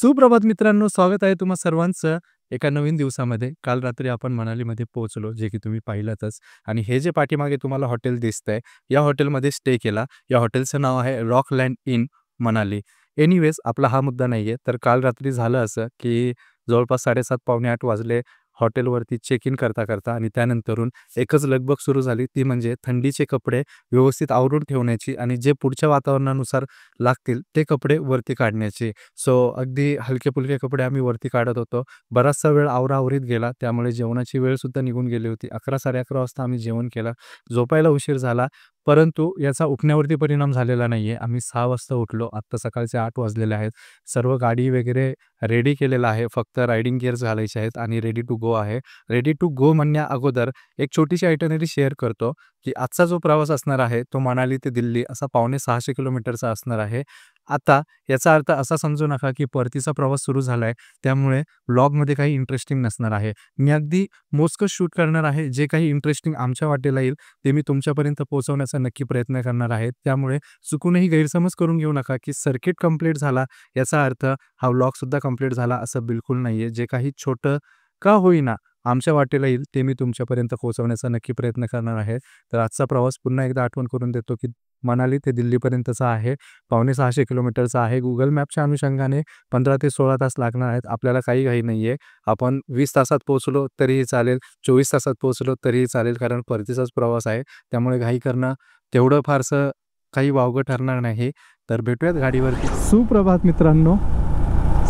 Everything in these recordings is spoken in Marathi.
सुप्रभात मित्रांनो, स्वागत आहे तुम्हा सर्वांचं एका नवीन दिवसामध्ये. काल रात्री आपण मनालीमध्ये पोहोचलो, जे की तुम्ही पाहिलंतच. आणि हे जे पाठीमागे तुम्हाला हॉटेल दिसतंय, या हॉटेलमध्ये स्टे केला. या हॉटेलचं नाव आहे रॉकलँड इन मनाली. एनिवेज आपला हा मुद्दा नाही आहे. तर काल रात्री झालं असं की जवळपास 7:30 पावणे 8 वाजले हॉटेलवरती चेक इन करता करता, आणि त्यानंतरून एकच लगबग सुरू झाली, ती म्हणजे थंडीचे कपडे व्यवस्थित आवरून ठेवण्याची आणि जे पुढच्या वातावरणानुसार लागतील ते कपडे वरती काढण्याची. सो अगदी हलके-फुलके कपडे आम्ही वरती काढत होतो. बराचसा वेळ आवराआवरीत गेला, त्यामुळे जेवणाची वेळसुद्धा निघून गेली होती. 11 साडे 11 वाजता आम्ही जेवण केलं. झोपायला उशीर झाला, परंतु याचा उठण्यावरती परिणाम झालेला नाही आहे. आम्ही 6 वाजता उठलो. आत्ता सकाळचे 8 वाजलेले आहेत. सर्व गाडी वगैरे रेडी केलेलं आहे. फक्त रायडिंग गिअर्स घालायचे आहेत आणि रेडी टू गो आहे. रेडी टू गो म्हणण्या अगोदर एक छोटीशी आयटिनरी शेअर करतो, की आजचा जो प्रवास असणार आहे तो मनाली ते दिल्ली असा 550 किलोमीटरचा असणार आहे. आता याचा अर्थ असा समजू नका की परतीचा प्रवास सुरू झाला आहे, त्यामुळे व्लॉगमध्ये काही इंटरेस्टिंग नसणार आहे. मी अगदी मोजकं शूट करणार आहे. जे काही इंटरेस्टिंग आमच्या वाटेला येईल ते मी तुमच्यापर्यंत पोहोचवण्याचा नक्की प्रयत्न करणार आहे. त्यामुळे चुकूनही गैरसमज करून घेऊ नका की सर्किट कंप्लीट झाला याचा अर्थ हा व्लॉगसुद्धा कंप्लीट झाला, असं बिलकुल नाही आहे. जे काही छोटं का होईना आमच्या वाटेला येईल ते मी तुमच्यापर्यंत पोहोचवण्याचा नक्की प्रयत्न करणार आहे. तर आजचा प्रवास पुन्हा एकदा आठवण करून देतो की मनाली ते दिल्लीपर्यंतचा आहे. 550 किलोमीटरचा आहे. गुगल मॅपच्या अनुषंगाने 15 ते 16 तास लागणार आहेत. आपल्याला काही घाई नाही आहे. आपण 20 तासात पोहोचलो तरीही चालेल, 24 तासात पोहोचलो तरीही चालेल, कारण परतीचाच प्रवास आहे. त्यामुळे घाई करणं तेवढं फारसं काही वावगं ठरणार नाही. तर भेटूयात गाडीवरती. सुप्रभात मित्रांनो,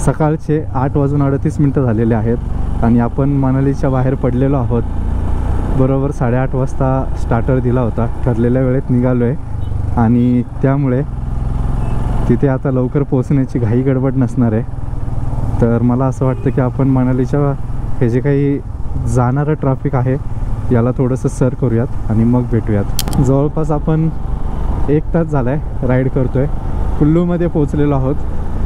सकाळचे 8:38 झालेले आहेत आणि आपण मनालीच्या बाहेर पडलेलो आहोत. बरोबर 8:30 वाजता स्टार्टर दिला होता. ठरलेल्या वेळेत निघालो आहे आणि त्यामुळे तिथे आता लवकर पोहोचण्याची घाई गडबड नसणार आहे. तर मला असं वाटतं की आपण मनालीच्या हे जे काही जाणारं ट्रॅफिक आहे याला थोडंसं सर करूयात आणि मग भेटूयात. जवळपास आपण 1 तास झाला आहे राईड करतो आहे. कुल्लूमध्ये पोहोचलेलो आहोत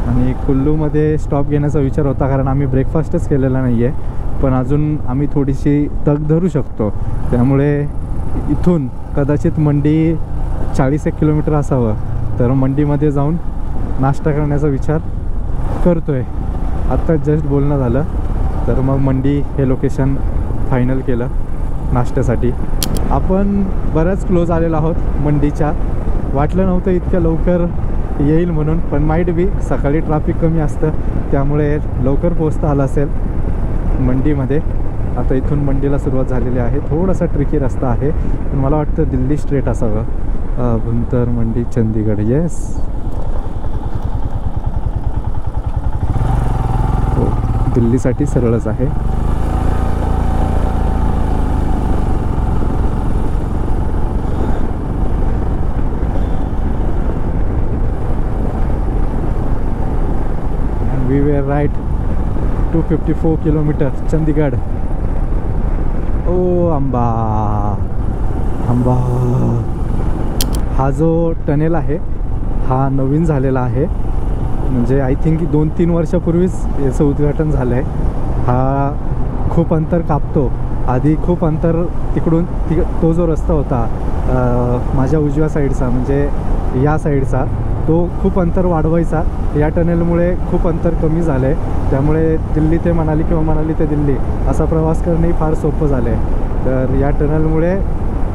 आणि कुल्लूमध्ये स्टॉप घेण्याचा विचार होता, कारण आम्ही ब्रेकफास्टच केलेला नाही आहे. पण अजून आम्ही थोडीशी तग धरू शकतो, त्यामुळे इथून कदाचित मंडी 40 किलोमीटर असावं. तर मंडीमध्ये जाऊन नाश्ता करण्याचा विचार करतो आहे. आत्ता जस्ट बोलणं झालं, तर मग मंडी हे लोकेशन फायनल केलं नाश्त्यासाठी. आपण बऱ्याच क्लोज आलेलो आहोत मंडीच्या. वाटलं नव्हतं इतक्या लवकर येईल म्हणून, पण माईट बी सकाळी ट्रॅफिक कमी असतं त्यामुळे लवकर पोहोचता आलं असेल मंडीमध्ये. आता इथून मंडीला सुरुवात झालेली आहे. थोडासा ट्रिकी रस्ता आहे, पण मला वाटतं दिल्ली स्ट्रेट असावं. भुंतर मंडी चंदीगड. येस, हो, दिल्लीसाठी सरळच आहे. We were right 254 kilometer Chandigarh. ओ आंबा आंबा. हा जो टनेल आहे हा नवीन झालेला आहे, म्हणजे आय थिंक 2-3 वर्षापूर्वीच याचं उद्घाटन झालं आहे. हा खूप अंतर कापतो. आधी खूप अंतर तिकडून तो जो रस्ता होता माझ्या उजव्या साईडचा, म्हणजे या साईडचा, तो खूप अंतर वाढवायचा. या टनेलमुळे खूप अंतर कमी झालं आहे, त्यामुळे दिल्ली ते मनाली किंवा मनाली ते दिल्ली असा प्रवास करणंही फार सोपं झालं आहे. तर या टनेलमुळे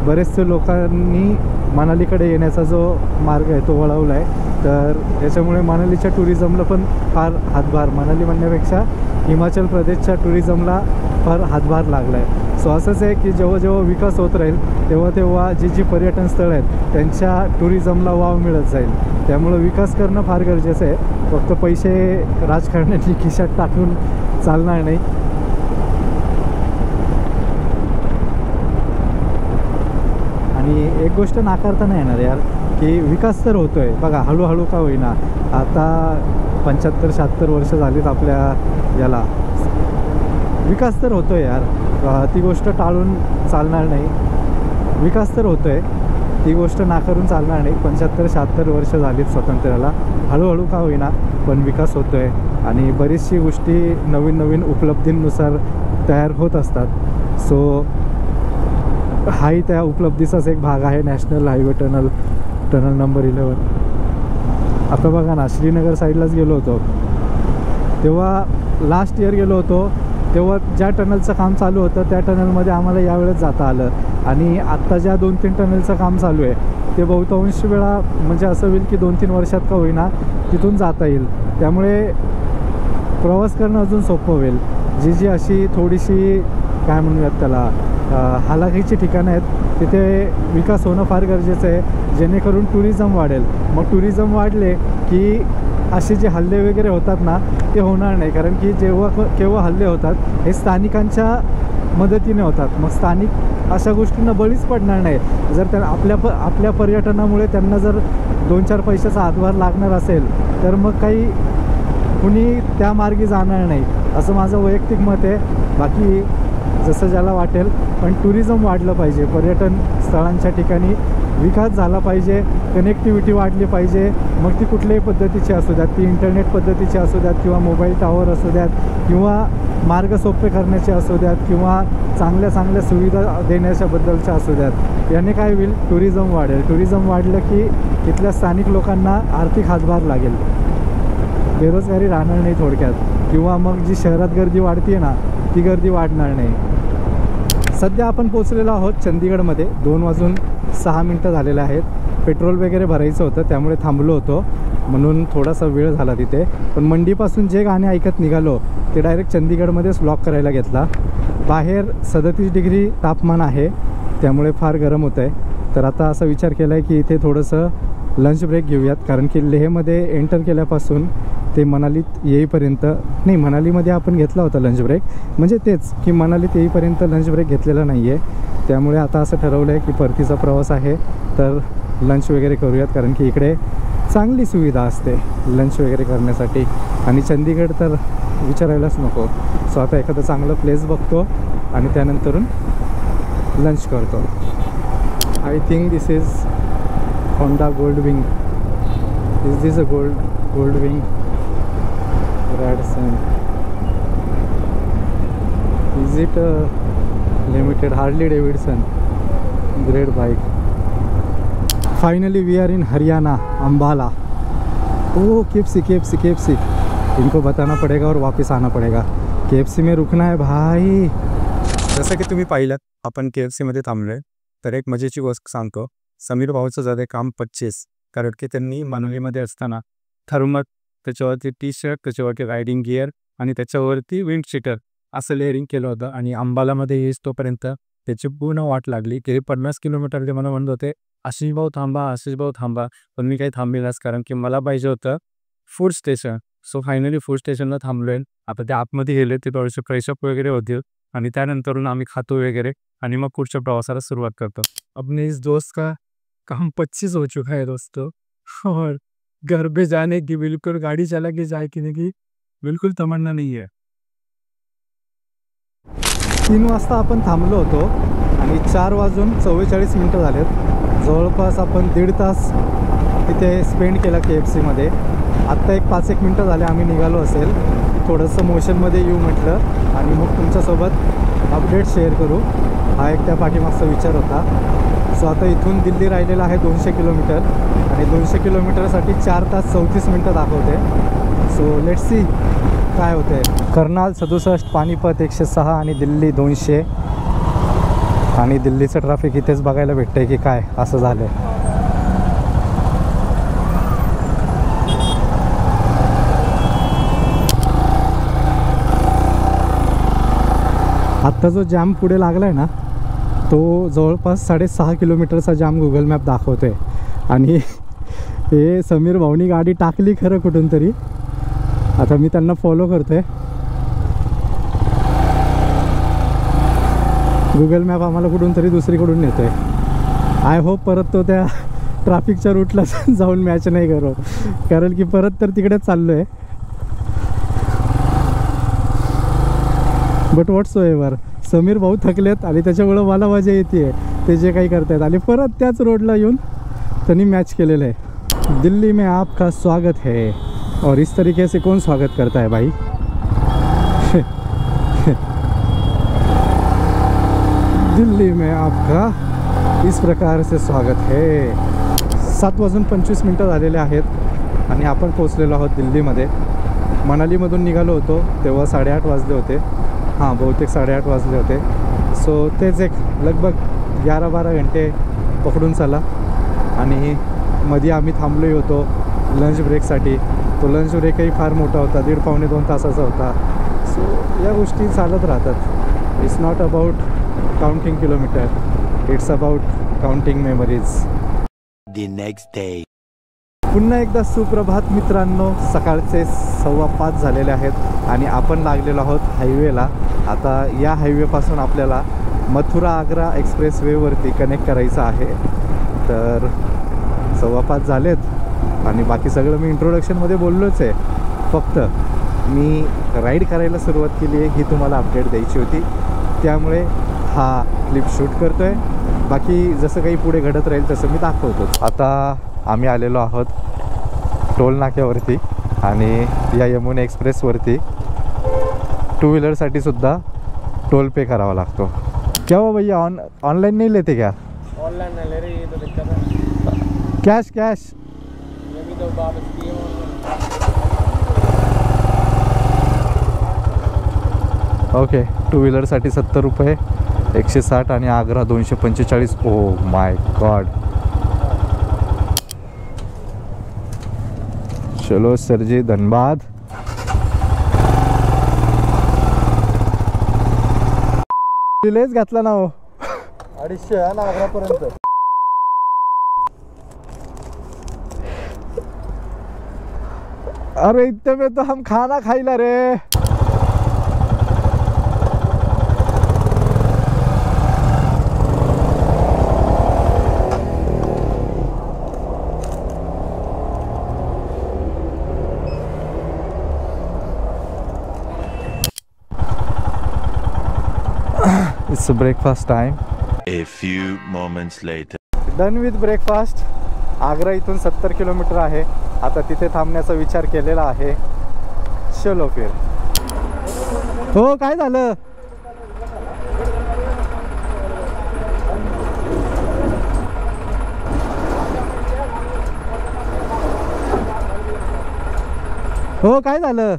बरेचसे लोकांनी मनालीकडे येण्याचा जो मार्ग आहे तो वळवला आहे. तर याच्यामुळे मनालीच्या टुरिझमला पण फार हातभार, मनाली म्हणण्यापेक्षा हिमाचल प्रदेशच्या टुरिझमला फार हातभार लागला आहे. सो असंच आहे की जेव्हा जेव्हा विकास होत राहील तेव्हा तेव्हा जी पर्यटन स्थळं आहेत त्यांच्या टुरिझमला वाव मिळत जाईल. त्यामुळं विकास करणं फार गरजेचं आहे. फक्त पैसे राजकारण्याची खिशात टाकून चालणार नाही. एक गोष्ट नाकारता नाही येणार यार, की विकास तर होतो आहे बघा, हळूहळू का होईना. आता 75-76 वर्ष झालीत आपल्या याला, विकास तर होतो आहे यार, ती गोष्ट टाळून चालणार नाही. विकास तर होतो आहे, ती गोष्ट नाकारून चालणार नाही. 75-76 वर्ष झालीत स्वातंत्र्याला, हळूहळू का होईना पण विकास होतो आहे. आणि बरीचशी गोष्टी नवीन नवीन उपलब्धींनुसार तयार होत असतात. सो हाही त्या उपलब्धीचाच एक भाग आहे नॅशनल हायवे टनल नंबर 11. आता बघा ना, श्रीनगर साईडलाच गेलो होतो तेव्हा, लास्ट इयर गेलो होतो तेव्हा ज्या टनलचं काम चालू होतं त्या टनलमध्ये आम्हाला यावेळेस जाता आलं. आणि आत्ता ज्या 2-3 टनलचं काम चालू आहे ते बहुतांश वेळा म्हणजे असं होईल की 2-3 वर्षात का होईना तिथून जाता येईल. त्यामुळे प्रवास करणं अजून सोपं होईल. जी अशी थोडीशी काय म्हणूयात त्याला हालाखीची ठिकाणं आहेत तिथे विकास होणं फार गरजेचं आहे, जेणेकरून टुरिझम वाढेल. मग टुरिझम वाढले की असे जे हल्ले वगैरे होतात ना ते होणार नाही, कारण की केव्हा हल्ले होतात हे स्थानिकांच्या मदतीने होतात. मग स्थानिक अशा गोष्टींना बळीच पडणार नाही. जर त्या आपल्या पर्यटनामुळे त्यांना जर 2-4 पैशाचा हातभार लागणार असेल तर मग काही कुणी त्या मार्गी जाणार नाही, असं माझं वैयक्तिक मत आहे. बाकी जसं ज्याला वाटेल, पण टुरिझम वाढलं पाहिजे. पर्यटन स्थळांच्या ठिकाणी विकास झाला पाहिजे, कनेक्टिव्हिटी वाढली पाहिजे. मग ती कुठल्याही पद्धतीची असू द्यात, ती इंटरनेट पद्धतीची असू द्यात किंवा मोबाईल टॉवर असू द्यात किंवा मार्ग सोपे करण्याचे असू द्यात किंवा चांगल्या सुविधा देण्याच्याबद्दलच्या असू द्यात. याने काय होईल, टुरिझम वाढेल. टुरिझम वाढलं की तिथल्या स्थानिक लोकांना आर्थिक हातभार लागेल, बेरोजगारी राहणार नाही थोडक्यात. किंवा मग जी शहरात गर्दी वाढते ना ती गर्दी वाढणार नाही. सध्या आपण पोचलेलो आहोत चंदीगडमध्ये. 2:06 झालेले आहेत. पेट्रोल वगैरे भरायचं होतं त्यामुळे थांबलो होतो, म्हणून थोडासा वेळ झाला तिथे. पण मंडीपासून जे गाणे ऐकत निघालो ते डायरेक्ट चंदीगडमध्येच व्लॉग करायला घेतला. बाहेर 37 डिग्री तापमान आहे, त्यामुळे फार गरम होतं आहे. तर आता असा विचार केला आहे की इथे थोडंसं लंच ब्रेक घेऊयात, कारण की लेहमध्ये एंटर केल्यापासून ते मनालीत येईपर्यंत, नाही मनालीमध्ये आपण घेतला होता लंच ब्रेक, म्हणजे तेच की मनालीत येईपर्यंत लंच ब्रेक घेतलेला नाही आहे. त्यामुळे आता असं ठरवलं आहे की परतीचा प्रवास आहे तर लंच वगैरे करूयात, कारण की इकडे चांगली सुविधा असते लंच वगैरे करण्यासाठी. आणि चंदीगड तर विचारायलाच नको. सो आता एखादं चांगलं प्लेस बघतो आणि त्यानंतरून लंच करतो. I think this is Honda Goldwing. Is this a Goldwing रॅडसन? Is it limited? Harley Davidson great bike. Finally we are in Haryana, Ambala. Oh KFC. इनको बताना पड़ेगा और वापस आना पड़ेगा. KFC में रुकना है भाई. जसं की तुम्ही पाहिलं आपण KFCमध्ये थांबलोय. तर एक मजेची गोष्ट सांगतो. समीर भाऊचं झालं काम 25, कारण की त्यांनी मनालीमध्ये असताना थर्मल, त्याच्यावरती टी-शर्ट, त्याच्यावरती रायडिंग गिअर आणि त्याच्यावरती विंड शीटर असं लेअरिंग केलं होतं. आणि अंबालामध्ये येईस तोपर्यंत त्याची पूर्ण वाट लागली. ते 50 किलोमीटर ते मला म्हणत होते आशिष भाऊ थांबा. पण मी काही थांबेलच, कारण की मला पाहिजे होतं food station. So finally food स्टेशनला थांबलोय. आता ते आतमध्ये गेले, ते थोडेसे फ्रेशअप वगैरे होतील आणि त्यानंतरून आम्ही खातो वगैरे आणि मग पुढच्या प्रवासाला सुरुवात करतो. अपने इस दोस्त का काम 25 हो चुका है दोस्तों, और घर पे जाने की बिल्कुल गाड़ी चला के जाए की बिल्कुल तमन्ना नहीं है. 3 वाजता आपण थांबलो होतो आणि 4:44 झालेत. जवळपास आपण 1.5 तास तिथे स्पेंड केला KFCमध्ये. आत्ता एक 5-1 मिनटं झाले आम्ही निघालो असेल. थोडंसं मोशनमध्ये येऊ म्हटलं आणि मग तुमच्यासोबत अपडेट शेअर करू, हा एक त्या पाठीमागचा विचार होता. सो आता इथून दिल्ली राहिलेला आहे 200 किलोमीटर आणि 200 किलोमीटरसाठी 4 तास 34 मिनटं दाखवते. सो लेट्स सी काय होते. कर्नाल 67, पानिपत 106 आणि दिल्ली 200. आणि दिल्लीचं ट्रॅफिक इथेच बघायला भेटतंय की काय असं झालंय. आत्ता जो जाम पुढे लागलाय ना तो जवळपास 6.5 किलोमीटरचा जाम गुगल मॅप दाखवतोय. आणि हे समीर भाऊनी गाडी टाकली खरं कुठून तरी, आता मी त्यांना फॉलो करतोय. गुगल मॅप आम्हाला कुठून तरी दुसरीकडून नेतोय. आय होप परत तो त्या ट्रॅफिकच्या रूटला जाऊन मॅच नाही करो, कारण की परत तर तिकडेच चाललो आहे. बट व्हॉट्स एव्हर, समीर भाऊ थकलेत आणि त्याच्यामुळं मला मजा येते ते जे काही करतायत, आणि परत त्याच रोडला येऊन त्यांनी मॅच केलेलं आहे. दिल्ली में आपका स्वागत है, और इस तरीके से कौन स्वागत करता है भाई? दिल्ली में आपका इस प्रकार से स्वागत है. 7:25 झालेले आहेत आणि आपण पोचलेलो आहोत दिल्लीमध्ये. मनालीमधून निघालो होतो तेव्हा 8:30 वाजले होते. हां, बहुतेक 8:30 वाजले होते. सो तेच एक लगभग 11-12 घंटे पकडून चला. आणि मध्ये आम्ही थांबलोही होतो लंच ब्रेकसाठी. तो लंच ब्रेकही फार मोठा होता, 1.5-2 तासाचा होता. सो या गोष्टी चालत राहतात. It's not about counting kilometre, it's about counting memories. The next day. पुन्हा एकदा सुप्रभात मित्रांनो. सकाळचे 5:15 झालेले आहेत आणि आपण लागलेलो आहोत हायवेला. आता या हायवेपासून आपल्याला मथुरा आग्रा एक्सप्रेस वेवरती कनेक्ट करायचं आहे. तर 5:15 झालेत आणि बाकी सगळं मी इंट्रोडक्शनमध्ये बोललोच आहे. फक्त मी राईड करायला सुरुवात केली आहे ही तुम्हाला अपडेट द्यायची होती, त्यामुळे हा क्लिप शूट करतो आहे. बाकी जसं काही पुढे घडत राहील तसं मी दाखवतो. आता आम्ही आलेलो आहोत टोल नाक्यावरती आणि या यमुना एक्सप्रेसवरती 2 व्हीलरसाठी सुद्धा टोल पे करावा लागतो. क्या हो भैया, ऑनलाइन नहीं लेते क्या? ऑनलाइन ले रही है तो दिक्कत है. Cash cash. ये भी तो वापस किए ओके, 2 व्हीलरसाठी 70 रुपये, 160 आणि आग्रा 245. Oh my God. चलो सर जी, धन्यवाद. लेच घातला ना हो. 250 आहे ना आग्रापर्यंत. अरे इतने में तो हम खाना खाईला रे. It's a breakfast time. A few moments later. Done with breakfast. Agra इथून 70 किलोमीटर आहे. आता तिथे थांबण्याचा विचार केलेला आहे. चलो फिर. हो, काय झालं? हो, काय झालं?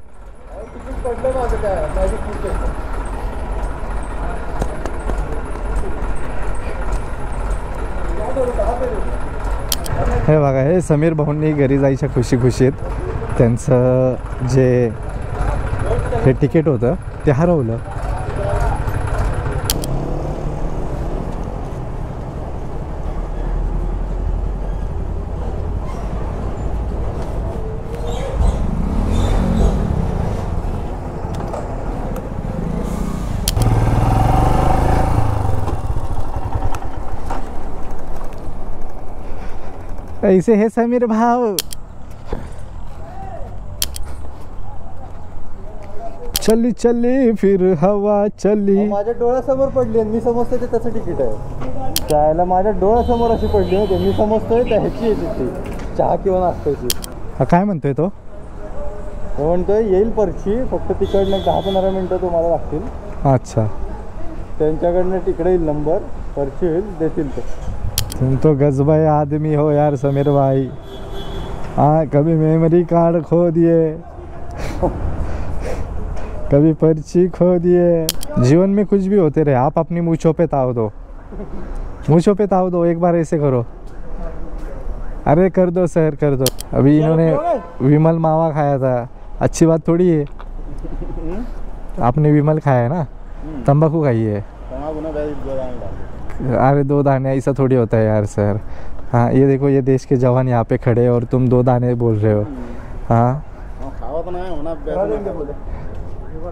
पडलं माझं काय मॅजिक तिकीट. हे बघा, हे समीर भाऊंनी घरी जायच्या खुशीत त्यांचं जे हे तिकीट होतं ते हरवलं. ऐसे है समीर भाऊ. चली चली फिर हवा चली. माझ्या डोळ्यासमोर पडली आणि मी समजतोय ते त्याचं तिकीट आहे. त्याला माझ्या डोळ्यासमोर अशी पडली होती, मी समजतोय त्या ह्याची आहे ती चहा किंवा नाश्त्याची. हा, काय म्हणतोय तो? तो म्हणतोय येईल पर्ची, फक्त तिकडनं 10-15 मिनटं तुम्हाला लागतील. अच्छा, त्यांच्याकडनं तिकडे येईल नंबर, पर्ची होईल, देतील ते. तुम तो गजबाई आदमी हो यार समीर भाई. हाँ, कभी मेमोरी कार्ड खो दिए, कभी पर्ची खो दिए. जीवन में कुछ भी होते रहे, आप अपनी मूंछों पे ताव दो. मूंछों पे ताव दो, एक बार ऐसे करो. अरे कर दो सर, कर दो. अभी इन्होंने विमल मावा खाया था, अच्छी बात थोड़ी है. आपने विमल खाया है ना, तंबाकू खाई है. अरे 2 दाने ऐसा थोड़ी होता है यार सर. हाँ, ये देखो, ये देश के जवान यहाँ पे खड़े और तुम 2 दाने बोल रहे हो. हाँ,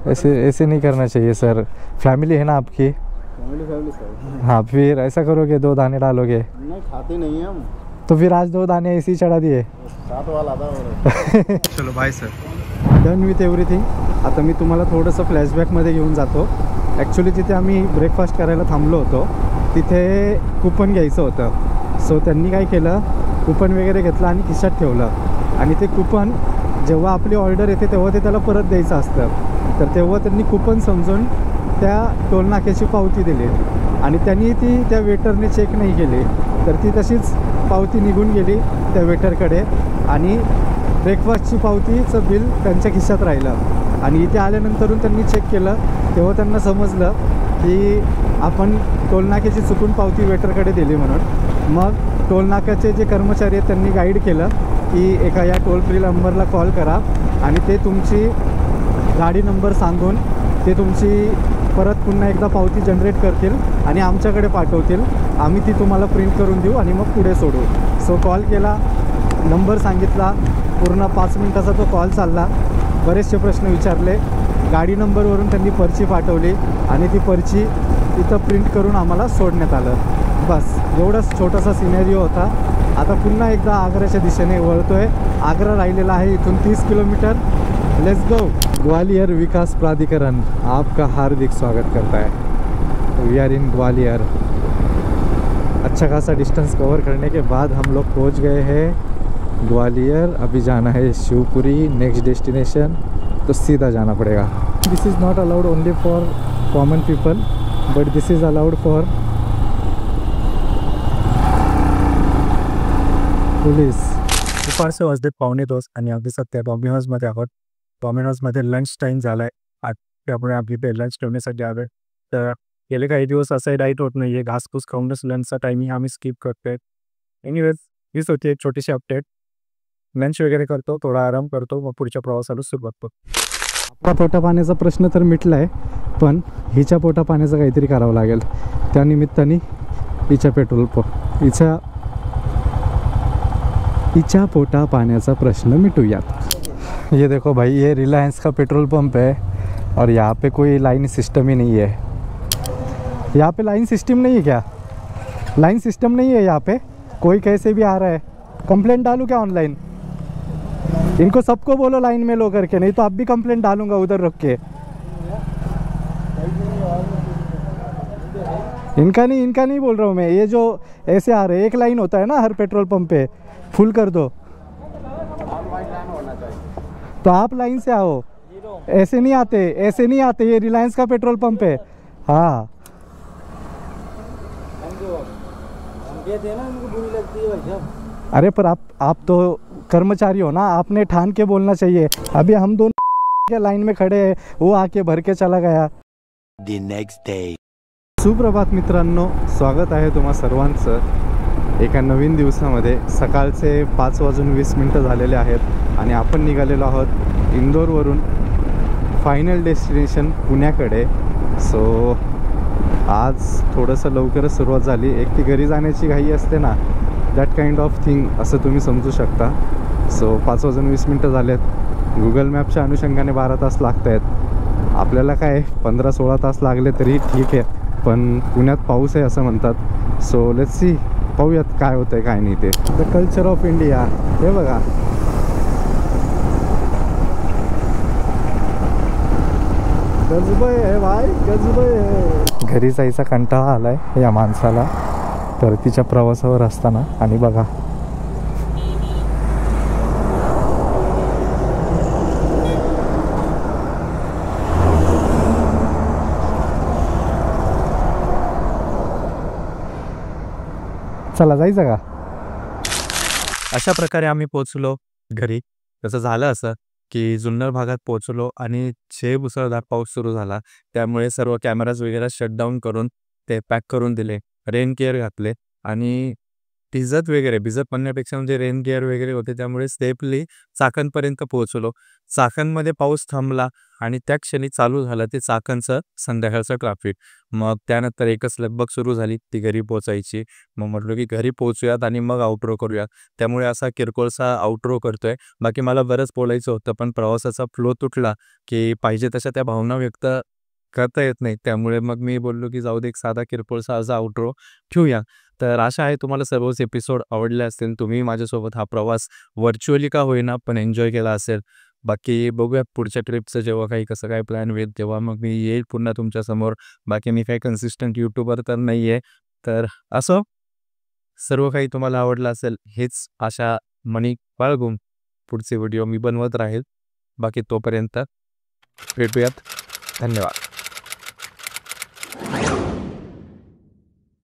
ऐसे नहीं करना चाहिए सर. फैमिली है ना आपकी? Family sir. हाँ, फिर ऐसा करोगे 2 दाने डालोगे? नहीं खाते नहीं है हम, तो फिर आज 2 दाने ऐसे ही चढ़ा दिए. साथ वाला था. चलो bye sir. Done with everything. आता मी तुम्हाला थोडंसं फ्लॅशबॅकमध्ये घेऊन जातो. ॲक्च्युली तिथे आम्ही ब्रेकफास्ट करायला थांबलो होतो. तिथे कुपन घ्यायचं होतं. सो त्यांनी काय केलं, कुपन वगैरे घेतलं आणि खिशात ठेवलं. आणि ते कुपन जेव्हा आपली ऑर्डर येते तेव्हा ते त्याला परत द्यायचं असतं. तर तेव्हा त्यांनी कुपन समजून त्या टोलनाक्याची पावती दिली आणि त्यांनी ती त्या वेटरने चेक नाही केली. तर ती तशीच पावती निघून गेली त्या वेटरकडे आणि ब्रेकफास्टची पावतीचं बिल त्यांच्या खिशात राहिलं. आणि इथे आल्यानंतरून त्यांनी चेक केलं तेव्हा त्यांना समजलं की आपण टोलनाक्याची चुकून पावती वेटरकडे दिली म्हणून. मग टोलनाक्याचे जे कर्मचारी आहेत त्यांनी गाईड केलं की एका या टोल फ्री नंबरला कॉल करा आणि ते तुमची गाडी नंबर सांगून ते तुमची परत पुन्हा एकदा पावती जनरेट करतील आणि आमच्याकडे पाठवतील. आम्ही ती तुम्हाला प्रिंट करून देऊ आणि मग पुढे सोडू. सो कॉल केला, नंबर सांगितला, पूर्ण 5 मिनटाचा तो कॉल चालला. बरेचसे प्रश्न विचारले. गाडी नंबरवरून त्यांनी पर्ची पाठवली आणि ती पर्ची तिथं प्रिंट करून आम्हाला सोडण्यात आलं. बस एवढाच छोटासा सिनेरिओ होता. आता पुन्हा एकदा आग्र्याच्या दिशेने वळतो आहे. आग्रा राहिलेला आहे इथून 30 kilometer. Let's go. Gwalior Vikas Pradhikaran आपका हार्दिक स्वागत करता है. We are in Gwalior. अच्छा खासा डिस्टेंस कवर करने के बाद हम लोग पहुंच गए हैं ग्वालियर. अभी जाना है शिवपुरी, नेक्स्ट डेस्टिनेशन. तो सीधा जाना पड़ेगा. This is not allowed only for common people but this is allowed for police. दुपारचे वाजले 1:45 आणि अगदी सध्या डॉमिनोजमध्ये आहोत. डॉमिनोजमध्ये लंच टाईम झाला आहे. त्यामुळे आपली ते लंच ठेवण्यासाठी आलो. तर गेले काही दिवस असंही डाईट होत नाही आहे. घासपूस खाऊनच लंचचा टायमिंग आम्ही स्किप करतो आहे. एनिवेज हीच होती एक छोटीशी अपडेट. लंच वगैरे करतो, थोडा आराम करतो, मग पुढच्या प्रवासाला सुरुवात करतो. आपला पोटा पाण्याचा प्रश्न तर मिटला आहे, पण हिच्या पोटा पाण्याचं काहीतरी करावं लागेल. त्यानिमित्ताने हिच्या पोटा पाण्याचा प्रश्न मिटूयात. ये देखो भाई, ये रिलायंस का पेट्रोल पंप है और यहाँ पे कोई लाइन सिस्टम ही नहीं है. यहाँ पे लाइन सिस्टम नहीं है क्या? लाइन सिस्टम नहीं है यहाँ पे. कोई कैसे भी आ रहा है. कंप्लेंट डालूँ क्या ऑनलाइन? इनको सबको बोलो लाइन में लो करके, नहीं तो अब भी कंप्लेंट डालूंगा उधर रुक के. इनका नहीं बोल रहा हूँ मैं. ये जो ऐसे आ रहे हैं, एक लाइन होता है ना हर पेट्रोल पंप पे, फुल कर दो. तो आप लाइन से आओ. ऐसे नहीं आते. ये रिलायंस का पेट्रोल पंप है. हाँ अरे पर आप तो कर्मचारी हो ना, आपने ठान के बोलना चाहिए. अभी हम दोनों के लाइन में खड़े हैं, वो आके भर के चला गया. The next day. सुप्रभात मित्रांनो, स्वागत आहे तुम्हा सर्वांचं एका नवीन दिवसामध्ये. सकाळचे 5:20 झालेले आहेत आणि आपण निघालेलो आहोत इंदोरवरून फायनल डेस्टिनेशन पुण्याकडे. सो आज थोडंसं लवकरच सुरुवात झाली. एक ती घरी जाण्याची घाई असते ना, दॅट काइंड ऑफ थिंग असं तुम्ही समजू शकता. सो 5:20 झालेत. गुगल मॅपच्या अनुषंगाने 12 तास लागत आहेत. आपल्याला काय 15-16 तास लागले तरी ठीक आहे, पण पुण्यात पाऊस आहे असं म्हणतात. सो लेट्स सी, पाहूयात काय होतं आहे काय नाही ते. The culture of India. हे बघा, गजबय आहे भाई, गजबय आहे. घरी जायचा कंटाळा आलाय या माणसाला परतीच्या प्रवासावर असताना. आणि बघा, चला जायचं का? अशा प्रकारे आम्ही पोचलो घरी. त्याचं झालं असं की जुन्नर भागात पोचलो आणि मुसळधार पाऊस सुरू झाला. त्यामुळे सर्व कॅमेराज वगैरे शटडाऊन करून ते पॅक करून दिले, रेन केअर घातले आणि भिजत म्हणण्यापेक्षा म्हणजे रेन केअर वगैरे होते. त्यामुळे सेफली चाकणपर्यंत पोहोचलो. चाकणमध्ये पाऊस थांबला आणि त्या क्षणी चालू झालं ते चाकणचं संध्याकाळचं ट्रॅफिक. मग त्यानंतर एकच लगबग सुरू झाली ती घरी पोचायची. मग म्हटलो की घरी पोहोचूयात आणि मग आउटरो करूयात. त्यामुळे असा किरकोळसा आउटरो करतोय. बाकी मला बरंच बोलायचं होतं, पण प्रवासाचा फ्लो तुटला की पाहिजे तशा त्या भावना व्यक्त करता येत नाही. त्यामुळे मग मी बोललो की जाऊ दे एक साधा किरकोळसा असा आउट्रो ठेवूया. तर आशा आहे तुम्हाला सर्वच एपिसोड आवडले असतील. तुम्ही माझ्यासोबत हा प्रवास व्हर्चुअली का होईना पण एन्जॉय केला असेल. बाकी बघूया पुढच्या ट्रिपचं जेव्हा काही कसं काय प्लॅन होईल तेव्हा मग मी येईल पुन्हा तुमच्यासमोर. बाकी मी काही कन्सिस्टंट यूट्यूबर तर नाही आहे. तर असो, सर्व काही तुम्हाला आवडलं असेल हेच आशा मनी बाळगून पुढचे व्हिडिओ मी बनवत राहील. बाकी तोपर्यंत भेटूयात. धन्यवाद.